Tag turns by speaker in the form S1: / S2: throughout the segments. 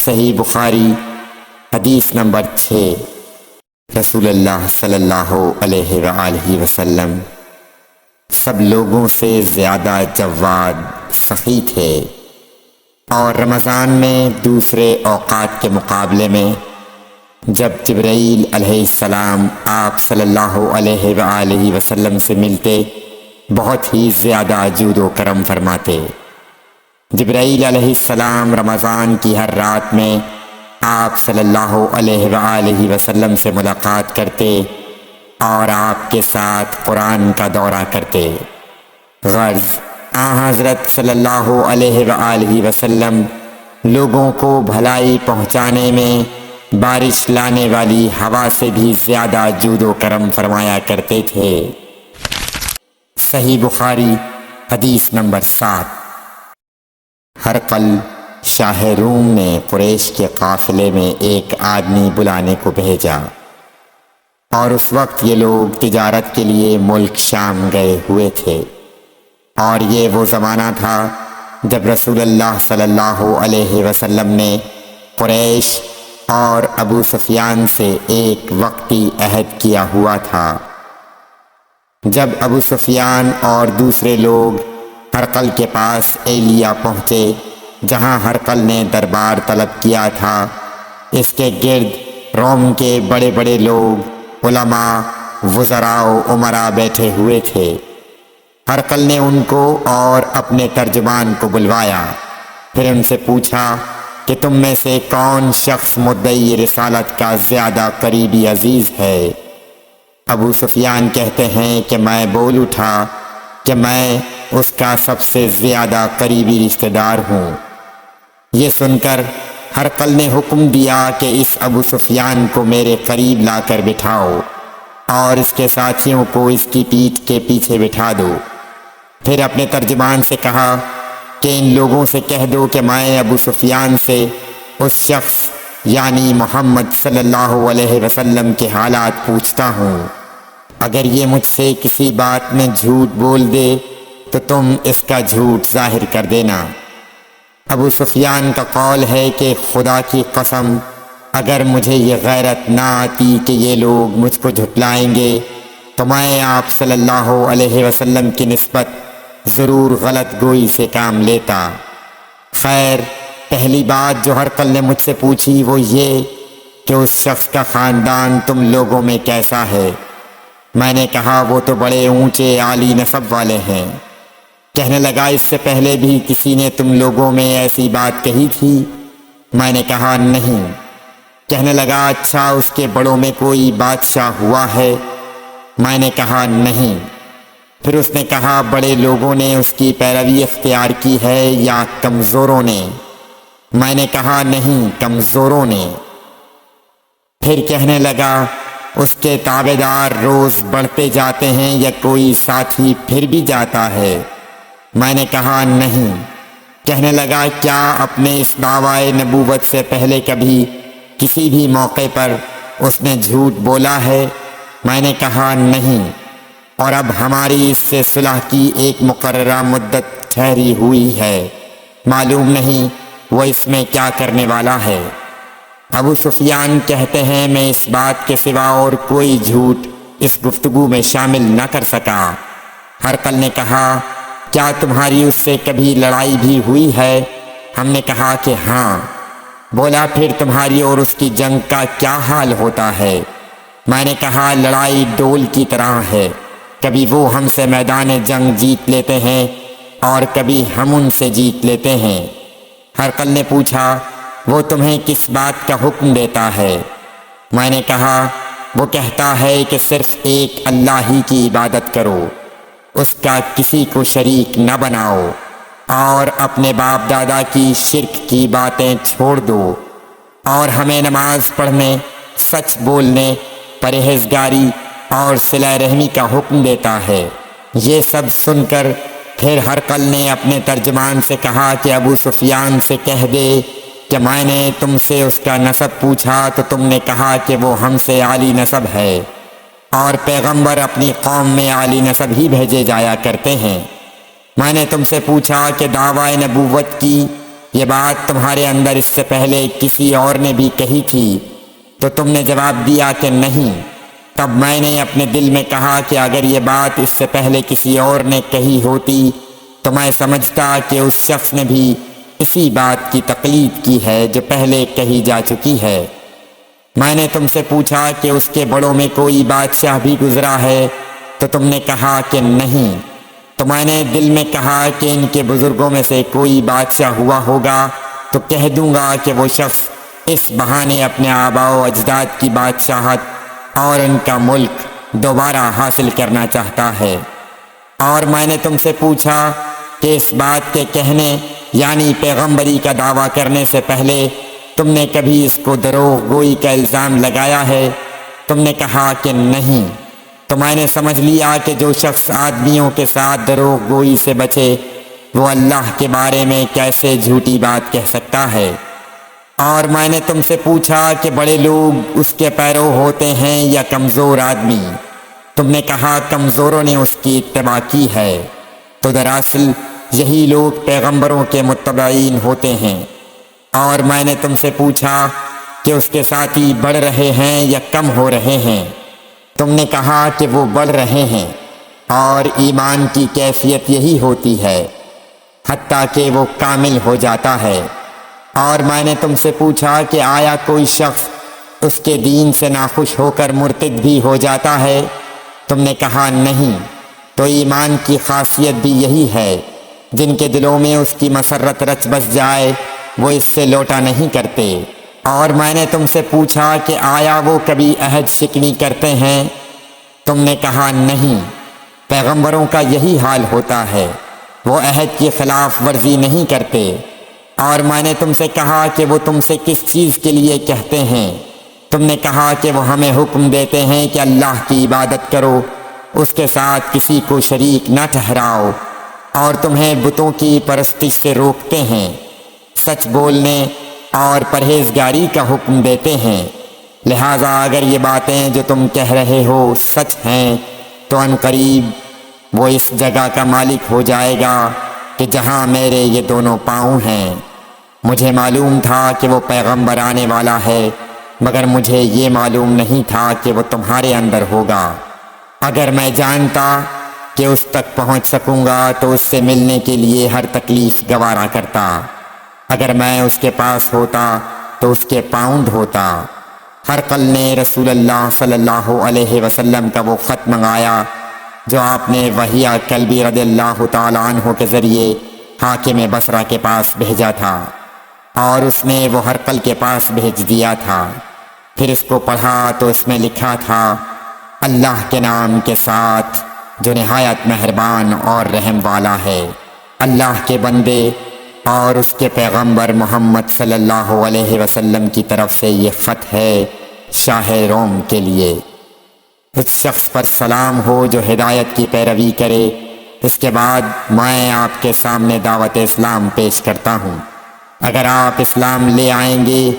S1: صحیح بخاری حدیث نمبر 6۔ رسول اللہ صلی اللہ علیہ وآلہ وسلم سب لوگوں سے زیادہ جواد سخی تھے، اور رمضان میں دوسرے اوقات کے مقابلے میں جب جبرائیل علیہ السلام آپ صلی اللہ علیہ وآلہ وسلم سے ملتے بہت ہی زیادہ جود و کرم فرماتے۔ جبرائیل علیہ السلام رمضان کی ہر رات میں آپ صلی اللہ علیہ وآلہ وسلم سے ملاقات کرتے اور آپ کے ساتھ قرآن کا دورہ کرتے۔ غرض حضرت صلی اللہ علیہ وآلہ وسلم لوگوں کو بھلائی پہنچانے میں بارش لانے والی ہوا سے بھی زیادہ جود و کرم فرمایا کرتے تھے۔ صحیح بخاری حدیث نمبر 7۔ ہرقل شاہ روم نے قریش کے قافلے میں ایک آدمی بلانے کو بھیجا، اور اس وقت یہ لوگ تجارت کے لیے ملک شام گئے ہوئے تھے، اور یہ وہ زمانہ تھا جب رسول اللہ صلی اللہ علیہ وسلم نے قریش اور ابو سفیان سے ایک وقتی عہد کیا ہوا تھا۔ جب ابو سفیان اور دوسرے لوگ ہرقل کے پاس ایلیا پہنچے جہاں ہرقل نے دربار طلب کیا تھا، اس کے گرد روم کے بڑے بڑے لوگ، علماء، وزراء و امراء بیٹھے ہوئے تھے۔ ہرقل نے ان کو اور اپنے ترجمان کو بلوایا، پھر ان سے پوچھا کہ تم میں سے کون شخص مدعی رسالت کا زیادہ قریبی عزیز ہے؟ ابو سفیان کہتے ہیں کہ میں بول اٹھا کہ میں اس کا سب سے زیادہ قریبی رشتہ دار ہوں۔ یہ سن کر ہرقل نے حکم دیا کہ اس ابو سفیان کو میرے قریب لا کر بٹھاؤ اور اس کے ساتھیوں کو اس کی پیٹھ کے پیچھے بٹھا دو۔ پھر اپنے ترجمان سے کہا کہ ان لوگوں سے کہہ دو کہ میں ابو سفیان سے اس شخص یعنی محمد صلی اللہ علیہ وسلم کے حالات پوچھتا ہوں، اگر یہ مجھ سے کسی بات میں جھوٹ بول دے تو تم اس کا جھوٹ ظاہر کر دینا۔ ابو سفیان کا قول ہے کہ خدا کی قسم اگر مجھے یہ غیرت نہ آتی کہ یہ لوگ مجھ کو جھٹلائیں گے تو میں آپ صلی اللہ علیہ وسلم کی نسبت ضرور غلط گوئی سے کام لیتا۔ خیر، پہلی بات جو ہرقل نے مجھ سے پوچھی وہ یہ کہ اس شخص کا خاندان تم لوگوں میں کیسا ہے؟ میں نے کہا وہ تو بڑے اونچے عالی نسب والے ہیں۔ کہنے لگا اس سے پہلے بھی کسی نے تم لوگوں میں ایسی بات کہی تھی؟ میں نے کہا نہیں۔ کہنے لگا اچھا اس کے بڑوں میں کوئی بادشاہ ہوا ہے؟ میں نے کہا نہیں۔ پھر اس نے کہا بڑے لوگوں نے اس کی پیروی اختیار کی ہے یا کمزوروں نے؟ میں نے کہا نہیں، کمزوروں نے۔ پھر کہنے لگا اس کے تابع دار روز بڑھتے جاتے ہیں یا کوئی ساتھی پھر بھی جاتا ہے؟ میں نے کہا نہیں۔ کہنے لگا کیا اپنے اس دعوی نبوت سے پہلے کبھی کسی بھی موقع پر اس نے جھوٹ بولا ہے؟ میں نے کہا نہیں، اور اب ہماری اس سے صلح کی ایک مقررہ مدت ٹھہری ہوئی ہے، معلوم نہیں وہ اس میں کیا کرنے والا ہے۔ ابو سفیان کہتے ہیں میں اس بات کے سوا اور کوئی جھوٹ اس گفتگو میں شامل نہ کر سکا۔ ہرقل نے کہا کیا تمہاری اس سے کبھی لڑائی بھی ہوئی ہے؟ ہم نے کہا کہ ہاں۔ بولا پھر تمہاری اور اس کی جنگ کا کیا حال ہوتا ہے؟ میں نے کہا لڑائی ڈول کی طرح ہے، کبھی وہ ہم سے میدان جنگ جیت لیتے ہیں اور کبھی ہم ان سے جیت لیتے ہیں۔ ہرقل نے پوچھا وہ تمہیں کس بات کا حکم دیتا ہے؟ میں نے کہا وہ کہتا ہے کہ صرف ایک اللہ ہی کی عبادت کرو، اس کا کسی کو شریک نہ بناؤ، اور اپنے باپ دادا کی شرک کی باتیں چھوڑ دو، اور ہمیں نماز پڑھنے، سچ بولنے، پرہیزگاری اور صلہ رحمی کا حکم دیتا ہے۔ یہ سب سن کر پھر ہرقل نے اپنے ترجمان سے کہا کہ ابو سفیان سے کہہ دے کہ میں نے تم سے اس کا نسب پوچھا تو تم نے کہا کہ وہ ہم سے عالی نسب ہے، اور پیغمبر اپنی قوم میں عالی نسب ہی بھیجے جایا کرتے ہیں۔ میں نے تم سے پوچھا کہ دعوی نبوت کی یہ بات تمہارے اندر اس سے پہلے کسی اور نے بھی کہی تھی؟ تو تم نے جواب دیا کہ نہیں۔ تب میں نے اپنے دل میں کہا کہ اگر یہ بات اس سے پہلے کسی اور نے کہی ہوتی تو میں سمجھتا کہ اس شخص نے بھی اسی بات کی تقلید کی ہے جو پہلے کہی جا چکی ہے۔ میں نے تم سے پوچھا کہ اس کے بڑوں میں کوئی بادشاہ بھی گزرا ہے، تو تم نے کہا کہ نہیں۔ تو میں نے دل میں کہا کہ ان کے بزرگوں میں سے کوئی بادشاہ ہوا ہوگا تو کہہ دوں گا کہ وہ شخص اس بہانے اپنے آباء و اجداد کی بادشاہت اور ان کا ملک دوبارہ حاصل کرنا چاہتا ہے۔ اور میں نے تم سے پوچھا کہ اس بات کے کہنے یعنی پیغمبری کا دعویٰ کرنے سے پہلے تم نے کبھی اس کو دروغ گوئی کا الزام لگایا ہے؟ تم نے کہا کہ نہیں۔ تو میں نے سمجھ لیا کہ جو شخص آدمیوں کے ساتھ دروغ گوئی سے بچے وہ اللہ کے بارے میں کیسے جھوٹی بات کہہ سکتا ہے۔ اور میں نے تم سے پوچھا کہ بڑے لوگ اس کے پیرو ہوتے ہیں یا کمزور آدمی؟ تم نے کہا کمزوروں نے اس کی اتباع کی ہے۔ تو دراصل یہی لوگ پیغمبروں کے متبعین ہوتے ہیں۔ اور میں نے تم سے پوچھا کہ اس کے ساتھی بڑھ رہے ہیں یا کم ہو رہے ہیں؟ تم نے کہا کہ وہ بڑھ رہے ہیں، اور ایمان کی کیفیت یہی ہوتی ہے حتیٰ کہ وہ کامل ہو جاتا ہے۔ اور میں نے تم سے پوچھا کہ آیا کوئی شخص اس کے دین سے ناخوش ہو کر مرتد بھی ہو جاتا ہے؟ تم نے کہا نہیں۔ تو ایمان کی خاصیت بھی یہی ہے، جن کے دلوں میں اس کی مسرت رچ بس جائے وہ اس سے لوٹا نہیں کرتے۔ اور میں نے تم سے پوچھا کہ آیا وہ کبھی عہد شکنی کرتے ہیں؟ تم نے کہا نہیں۔ پیغمبروں کا یہی حال ہوتا ہے، وہ عہد کی خلاف ورزی نہیں کرتے۔ اور میں نے تم سے کہا کہ وہ تم سے کس چیز کے لیے کہتے ہیں؟ تم نے کہا کہ وہ ہمیں حکم دیتے ہیں کہ اللہ کی عبادت کرو، اس کے ساتھ کسی کو شریک نہ ٹھہراؤ، اور تمہیں بتوں کی پرستش سے روکتے ہیں، سچ بولنے اور پرہیزگاری کا حکم دیتے ہیں۔ لہٰذا اگر یہ باتیں جو تم کہہ رہے ہو سچ ہیں تو ان قریب وہ اس جگہ کا مالک ہو جائے گا کہ جہاں میرے یہ دونوں پاؤں ہیں۔ مجھے معلوم تھا کہ وہ پیغمبر آنے والا ہے، مگر مجھے یہ معلوم نہیں تھا کہ وہ تمہارے اندر ہوگا۔ اگر میں جانتا کہ اس تک پہنچ سکوں گا تو اس سے ملنے کے لیے ہر تکلیف گوارا کرتا۔ اگر میں اس کے پاس ہوتا تو اس کے پاؤں ہوتا۔ ہرقل نے رسول اللہ صلی اللہ علیہ وسلم کا وہ خط منگایا جو آپ نے وحیہ کلبی رضی اللہ تعالیٰ عنہ کے ذریعے حاکم بصرہ کے پاس بھیجا تھا، اور اس نے وہ ہرقل کے پاس بھیج دیا تھا۔ پھر اس کو پڑھا تو اس میں لکھا تھا، اللہ کے نام کے ساتھ جو نہایت مہربان اور رحم والا ہے۔ اللہ کے بندے اور اس کے پیغمبر محمد صلی اللہ علیہ وسلم کی طرف سے یہ خط ہے شاہ روم کے لیے۔ اس شخص پر سلام ہو جو ہدایت کی پیروی کرے۔ اس کے بعد میں آپ کے سامنے دعوت اسلام پیش کرتا ہوں۔ اگر آپ اسلام لے آئیں گے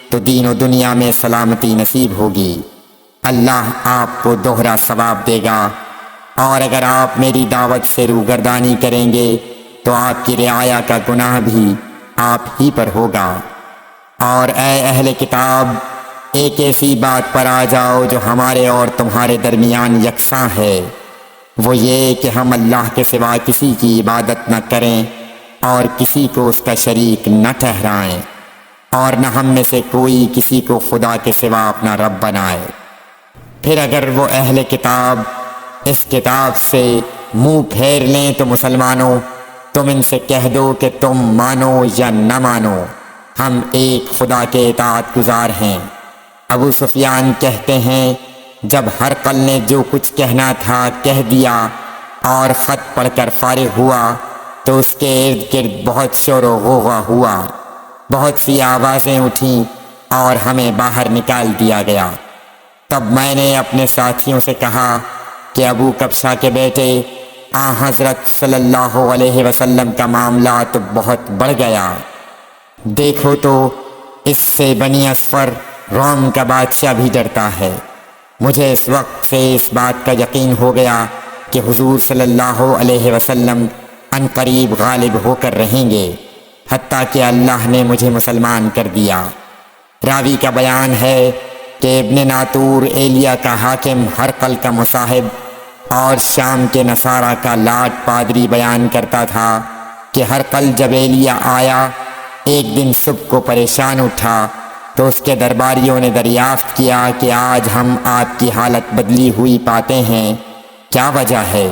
S1: تو دین و دنیا میں سلامتی نصیب ہوگی، اللہ آپ کو دوہرا ثواب دے گا، اور اگر آپ میری دعوت سے روگردانی کریں گے تو آپ کی رعایا کا گناہ بھی آپ ہی پر ہوگا۔ اور اے اہل کتاب، ایک ایسی بات پر آ جاؤ جو ہمارے اور تمہارے درمیان یکساں ہے، وہ یہ کہ ہم اللہ کے سوا کسی کی عبادت نہ کریں اور کسی کو اس کا شریک نہ ٹھہرائیں، اور نہ ہم میں سے کوئی کسی کو خدا کے سوا اپنا رب بنائے۔ پھر اگر وہ اہل کتاب اس کتاب سے منہ پھیر لیں تو مسلمانوں، تم ان سے کہہ دو کہ تم مانو یا نہ مانو، ہم ایک خدا کے اطاعت گزار ہیں۔ ابو سفیان کہتے ہیں، جب ہرقل نے جو کچھ کہنا تھا کہہ دیا اور خط پڑھ کر فارغ ہوا تو اس کے ارد گرد بہت شور و غوغا ہوا، بہت سی آوازیں اٹھیں اور ہمیں باہر نکال دیا گیا۔ تب میں نے اپنے ساتھیوں سے کہا کہ ابو کبشہ کے بیٹے حضرت صلی اللہ علیہ وسلم کا معاملہ تو بہت بڑھ گیا۔ دیکھو تو اس سے بنی اصفر روم کا بادشاہ بھی ڈرتا ہے۔ مجھے اس وقت سے اس بات کا یقین ہو گیا کہ حضور صلی اللہ علیہ وسلم ان قریب غالب ہو کر رہیں گے۔ حتیٰ کہ اللہ نے مجھے مسلمان کر دیا۔ راوی کا بیان ہے کہ ابن ناطور ایلیا کا حاکم ہرقل کا مصاحب اور شام کے نصارہ کا لاٹ پادری بیان کرتا تھا کہ ہرقل جب ایلیا آیا ایک دن صبح کو پریشان اٹھا تو اس کے درباریوں نے دریافت کیا کہ آج ہم آپ کی حالت بدلی ہوئی پاتے ہیں، کیا وجہ ہے؟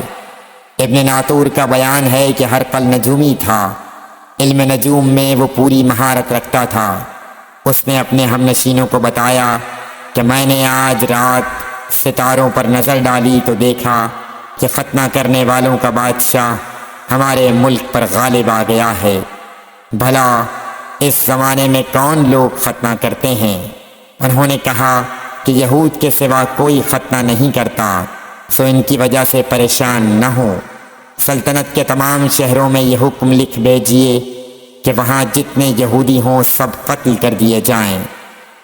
S1: ابن ناطور کا بیان ہے کہ ہرقل نجومی تھا، علم نجوم میں وہ پوری مہارت رکھتا تھا۔ اس نے اپنے ہم نشینوں کو بتایا کہ میں نے آج رات ستاروں پر نظر ڈالی تو دیکھا کہ ختنہ کرنے والوں کا بادشاہ ہمارے ملک پر غالب آ گیا ہے۔ بھلا اس زمانے میں کون لوگ ختنہ کرتے ہیں؟ انہوں نے کہا کہ یہود کے سوا کوئی ختنہ نہیں کرتا، سو ان کی وجہ سے پریشان نہ ہو۔ سلطنت کے تمام شہروں میں یہ حکم لکھ بھیجیے کہ وہاں جتنے یہودی ہوں سب قتل کر دیے جائیں۔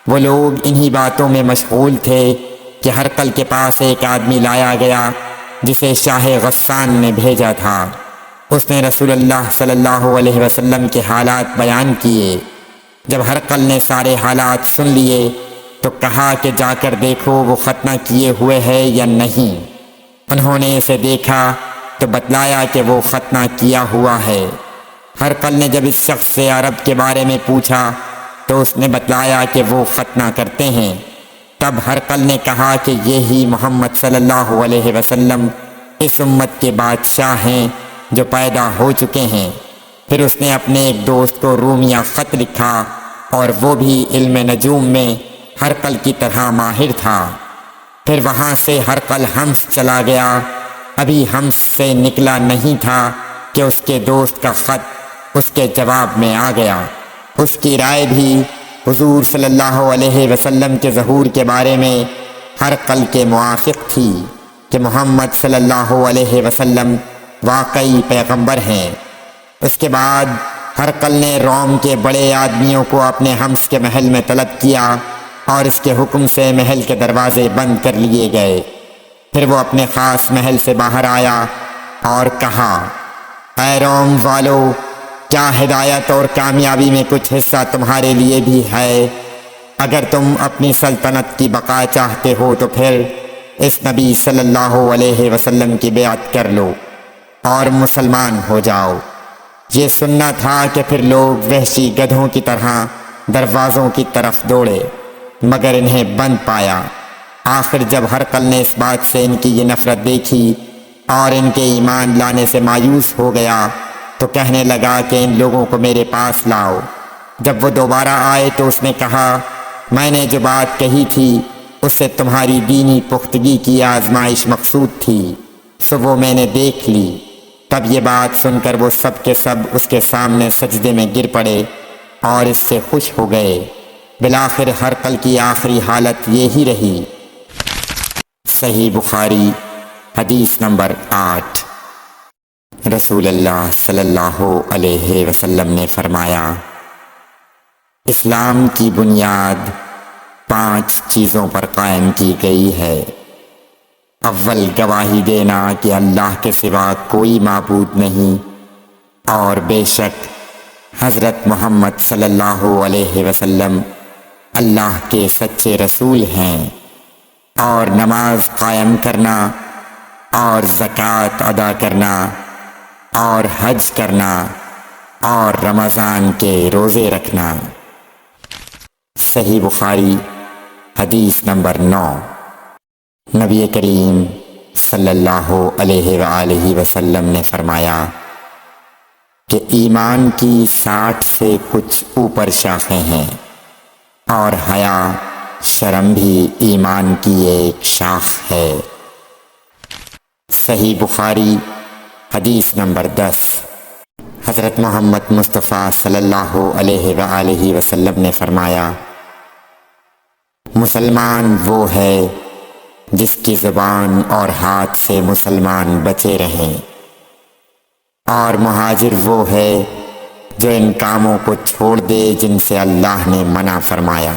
S1: وہ لوگ انہی باتوں میں مشغول تھے کہ ہرقل کے پاس ایک آدمی لایا گیا جسے شاہ غسان نے بھیجا تھا۔ اس نے رسول اللہ صلی اللہ علیہ وسلم کے حالات بیان کیے۔ جب ہرقل نے سارے حالات سن لیے تو کہا کہ جا کر دیکھو وہ ختنہ کیے ہوئے ہے یا نہیں۔ انہوں نے اسے دیکھا تو بتلایا کہ وہ ختنہ کیا ہوا ہے۔ ہرقل نے جب اس شخص سے عرب کے بارے میں پوچھا تو اس نے بتلایا کہ وہ ختنہ کرتے ہیں۔ تب ہرقل نے کہا کہ یہی محمد صلی اللہ علیہ وسلم اس امت کے بادشاہ ہیں جو پیدا ہو چکے ہیں۔ پھر اس نے اپنے ایک دوست کو رومیہ خط لکھا اور وہ بھی علم نجوم میں ہرقل کی طرح ماہر تھا۔ پھر وہاں سے ہرقل حمص چلا گیا۔ ابھی حمص سے نکلا نہیں تھا کہ اس کے دوست کا خط اس کے جواب میں آ گیا۔ اس کی رائے بھی حضور صلی اللہ علیہ وسلم کے ظہور کے بارے میں ہرقل کے موافق تھی کہ محمد صلی اللہ علیہ وسلم واقعی پیغمبر ہیں۔ اس کے بعد ہرقل نے روم کے بڑے آدمیوں کو اپنے حمص کے محل میں طلب کیا اور اس کے حکم سے محل کے دروازے بند کر لیے گئے۔ پھر وہ اپنے خاص محل سے باہر آیا اور کہا، اے روم والو، کیا ہدایت اور کامیابی میں کچھ حصہ تمہارے لیے بھی ہے؟ اگر تم اپنی سلطنت کی بقا چاہتے ہو تو پھر اس نبی صلی اللہ علیہ وسلم کی بیعت کر لو اور مسلمان ہو جاؤ۔ یہ سننا تھا کہ پھر لوگ وحشی گدھوں کی طرح دروازوں کی طرف دوڑے مگر انہیں بند پایا۔ آخر جب ہرقل نے اس بات سے ان کی یہ نفرت دیکھی اور ان کے ایمان لانے سے مایوس ہو گیا تو کہنے لگا کہ ان لوگوں کو میرے پاس لاؤ۔ جب وہ دوبارہ آئے تو اس نے کہا، میں نے جو بات کہی تھی اس سے تمہاری دینی پختگی کی آزمائش مقصود تھی، سو وہ میں نے دیکھ لی۔ تب یہ بات سن کر وہ سب کے سب اس کے سامنے سجدے میں گر پڑے اور اس سے خوش ہو گئے۔ بالآخر ہرقل کی آخری حالت یہی رہی۔ صحیح بخاری حدیث نمبر 8۔ رسول اللہ صلی اللہ علیہ وسلم نے فرمایا، اسلام کی بنیاد 5 چیزوں پر قائم کی گئی ہے۔ اول، گواہی دینا کہ اللہ کے سوا کوئی معبود نہیں اور بے شک حضرت محمد صلی اللہ علیہ وسلم اللہ کے سچے رسول ہیں، اور نماز قائم کرنا اور زکوٰۃ ادا کرنا اور حج کرنا اور رمضان کے روزے رکھنا۔ صحیح بخاری حدیث نمبر 9۔ نبی کریم صلی اللہ علیہ وآلہ وسلم نے فرمایا کہ ایمان کی 60 سے کچھ اوپر شاخیں ہیں اور حیا شرم بھی ایمان کی ایک شاخ ہے۔ صحیح بخاری حدیث نمبر 10۔ حضرت محمد مصطفیٰ صلی اللہ علیہ وآلہ وسلم نے فرمایا، مسلمان وہ ہے جس کی زبان اور ہاتھ سے مسلمان بچے رہیں، اور مہاجر وہ ہے جو ان کاموں کو چھوڑ دے جن سے اللہ نے منع فرمایا۔